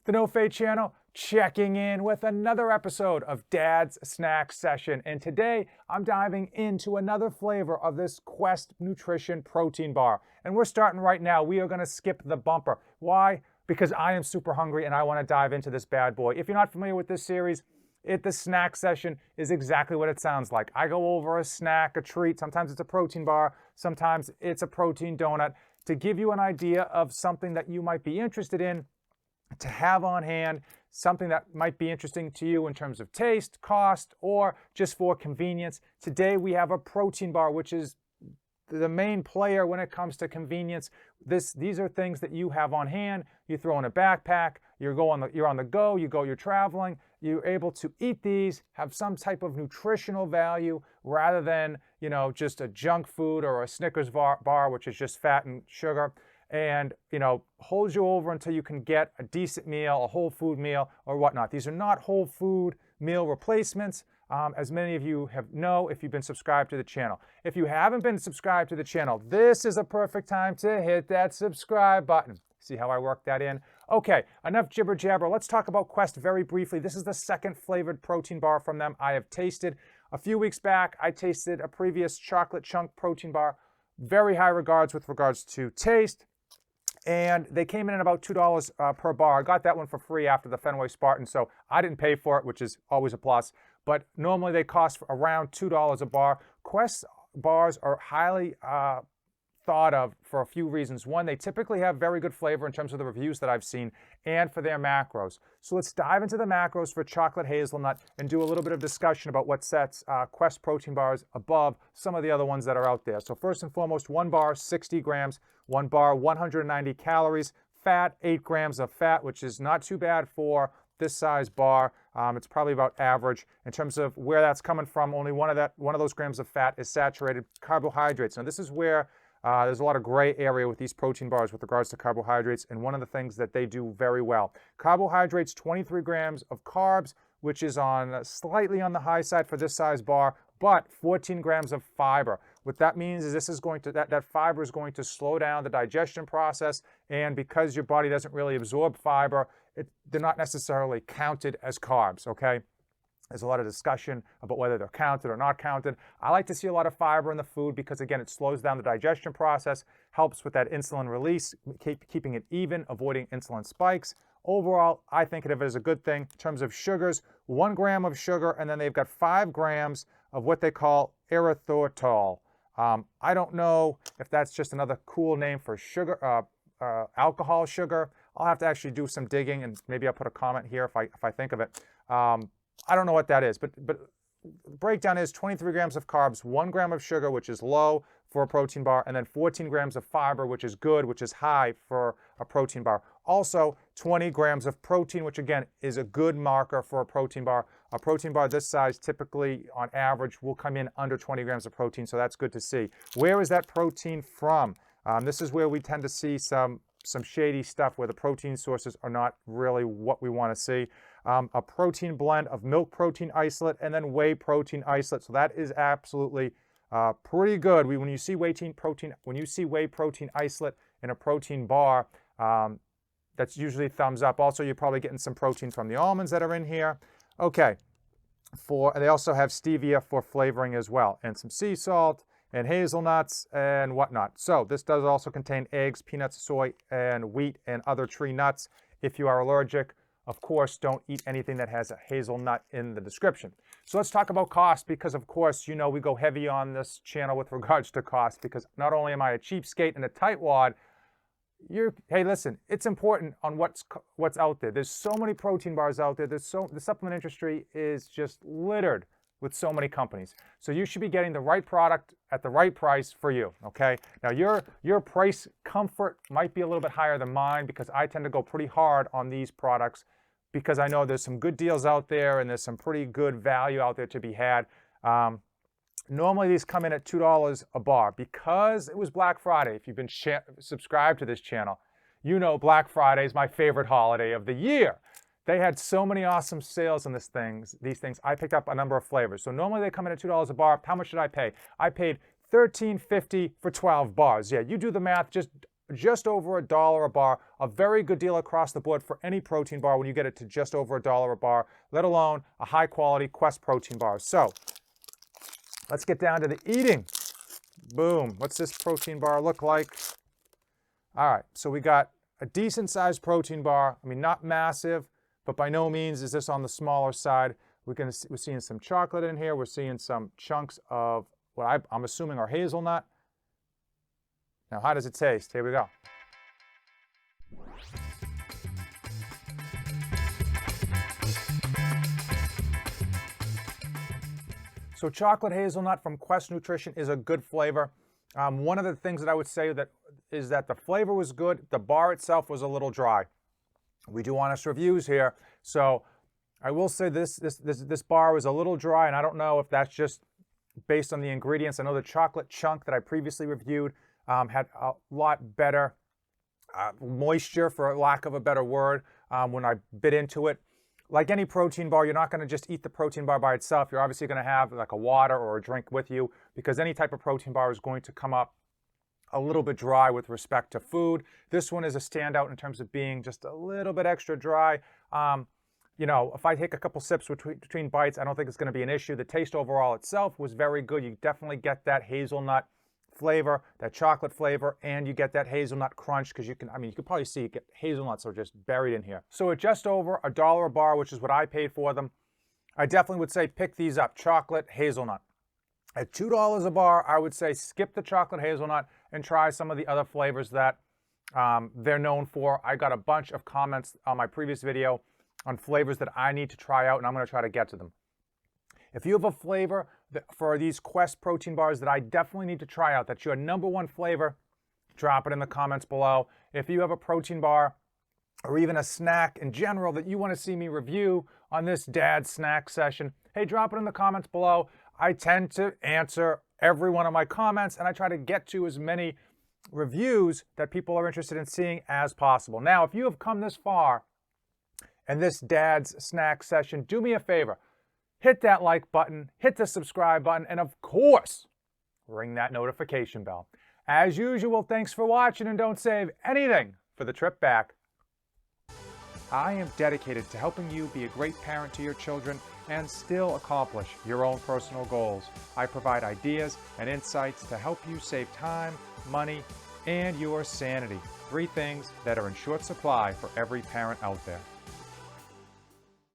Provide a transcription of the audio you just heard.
The No Fate channel, checking in with another episode of Dad's Snack Session. And today I'm diving into another flavor of this Quest Nutrition protein bar. And we're starting right now. We are going to skip the bumper. Why? Because I am super hungry and I want to dive into this bad boy. If you're not familiar with this series, the snack session is exactly what it sounds like. I go over a snack, a treat. Sometimes it's a protein bar. Sometimes it's a protein donut to give you an idea of something that you might be interested in, to have on hand, something that might be interesting to you in terms of taste, cost, or just for convenience. Today we have a protein bar, which is the main player when it comes to convenience. These are things that you have on hand. You throw in a backpack, you're on the go, you're traveling, you're able to eat these, have some type of nutritional value rather than, just a junk food or a Snickers bar, which is just fat and sugar. And, holds you over until you can get a decent meal, a whole food meal, or whatnot. These are not whole food meal replacements, as many of you know if you've been subscribed to the channel. If you haven't been subscribed to the channel, this is a perfect time to hit that subscribe button. See how I work that in? Okay, enough jibber jabber. Let's talk about Quest very briefly. This is the second flavored protein bar from them I have tasted. A few weeks back, I tasted a previous chocolate chunk protein bar. Very high regards with regards to taste. And they came in at about $2 per bar. I got that one for free after the Fenway Spartan, so I didn't pay for it, which is always a plus. But normally they cost around $2 a bar. Quest bars are highly thought of for a few reasons. One, they typically have very good flavor in terms of the reviews that I've seen and for their macros. So let's dive into the macros for chocolate hazelnut and do a little bit of discussion about what sets Quest protein bars above some of the other ones that are out there. So first and foremost, one bar, 60 grams, one bar, 190 calories, fat, 8 grams of fat, which is not too bad for this size bar. It's probably about average. In terms of where that's coming from, only one of those grams of fat is saturated carbohydrates. Now this is where there's a lot of gray area with these protein bars with regards to carbohydrates, and one of the things that they do very well. Carbohydrates, 23 grams of carbs, which is slightly on the high side for this size bar, but 14 grams of fiber. What that means is that fiber is going to slow down the digestion process, and because your body doesn't really absorb fiber, they're not necessarily counted as carbs, okay? There's a lot of discussion about whether they're counted or not counted. I like to see a lot of fiber in the food because, again, it slows down the digestion process, helps with that insulin release, keeping it even, avoiding insulin spikes. Overall, I think of it as a good thing. In terms of sugars, 1 gram of sugar, and then they've got 5 grams of what they call erythritol. I don't know if that's just another cool name for sugar, alcohol sugar. I'll have to actually do some digging, and maybe I'll put a comment here if I think of it. I don't know what that is, but the breakdown is 23 grams of carbs, 1 gram of sugar, which is low for a protein bar, and then 14 grams of fiber, which is good, which is high for a protein bar. Also, 20 grams of protein, which again is a good marker for a protein bar. A protein bar this size typically, on average, will come in under 20 grams of protein, so that's good to see. Where is that protein from? This is where we tend to see some shady stuff where the protein sources are not really what we want to see. A protein blend of milk protein isolate and then whey protein isolate. So that is absolutely pretty good. When you see whey protein isolate in a protein bar, that's usually thumbs up. Also, you're probably getting some protein from the almonds that are in here. Okay, they also have stevia for flavoring as well, and some sea salt and hazelnuts and whatnot. So this does also contain eggs, peanuts, soy, and wheat, and other tree nuts. If you are allergic, of course, don't eat anything that has a hazelnut in the description. So let's talk about cost, because of course, we go heavy on this channel with regards to cost, because not only am I a cheapskate and a tightwad, hey, listen, it's important on what's out there. There's so many protein bars out there. The supplement industry is just littered with so many companies. So you should be getting the right product at the right price for you, okay? Now your price comfort might be a little bit higher than mine, because I tend to go pretty hard on these products because I know there's some good deals out there and there's some pretty good value out there to be had. Normally these come in at $2 a bar. Because it was Black Friday, if you've been subscribed to this channel, Black Friday is my favorite holiday of the year. They had so many awesome sales on these things. I picked up a number of flavors. So normally they come in at $2 a bar. How much did I pay? I paid $13.50 for 12 bars. Yeah, you do the math. Just just over $1 a bar. A very good deal across the board for any protein bar when you get it to just over $1 a bar, let alone a high quality Quest protein bar. So let's get down to the eating. Boom. What's this protein bar look like? All right, so we got a decent sized protein bar. I mean, not massive, but by no means is this on the smaller side. We're seeing some chocolate in here. We're seeing some chunks of what I'm assuming are hazelnut. Now, how does it taste? Here we go. So chocolate hazelnut from Quest Nutrition is a good flavor. One of the things that I would say is that the flavor was good. The bar itself was a little dry. We do honest reviews here, so I will say this bar was a little dry, and I don't know if that's just based on the ingredients. I know the chocolate chunk that I previously reviewed had a lot better moisture, for lack of a better word, when I bit into it. Like any protein bar, you're not going to just eat the protein bar by itself. You're obviously going to have like a water or a drink with you, because any type of protein bar is going to come up a little bit dry with respect to food. This one is a standout in terms of being just a little bit extra dry. You know, if I take a couple sips between bites, I don't think it's going to be an issue. The taste overall itself was very good. You definitely get that hazelnut flavor, that chocolate flavor, and you get that hazelnut crunch, because you can probably see you get hazelnuts are just buried in here. So at just over $1 a bar, which is what I paid for them, I definitely would say pick these up, chocolate hazelnut. At $2 a bar, I would say skip the chocolate hazelnut and try some of the other flavors that they're known for. I got a bunch of comments on my previous video on flavors that I need to try out, and I'm going to try to get to them. If you have a flavor for these Quest protein bars that I definitely need to try out, that's your #1 flavor, drop it in the comments below. If you have a protein bar or even a snack in general that you want to see me review on this dad snack session, hey, drop it in the comments below. I tend to answer every one of my comments, and I try to get to as many reviews that people are interested in seeing as possible. Now, if you have come this far in this dad's snack session, do me a favor. Hit that like button, hit the subscribe button, and of course, ring that notification bell. As usual, thanks for watching, and don't save anything for the trip back. I am dedicated to helping you be a great parent to your children and still accomplish your own personal goals. I provide ideas and insights to help you save time, money, and your sanity. 3 things that are in short supply for every parent out there.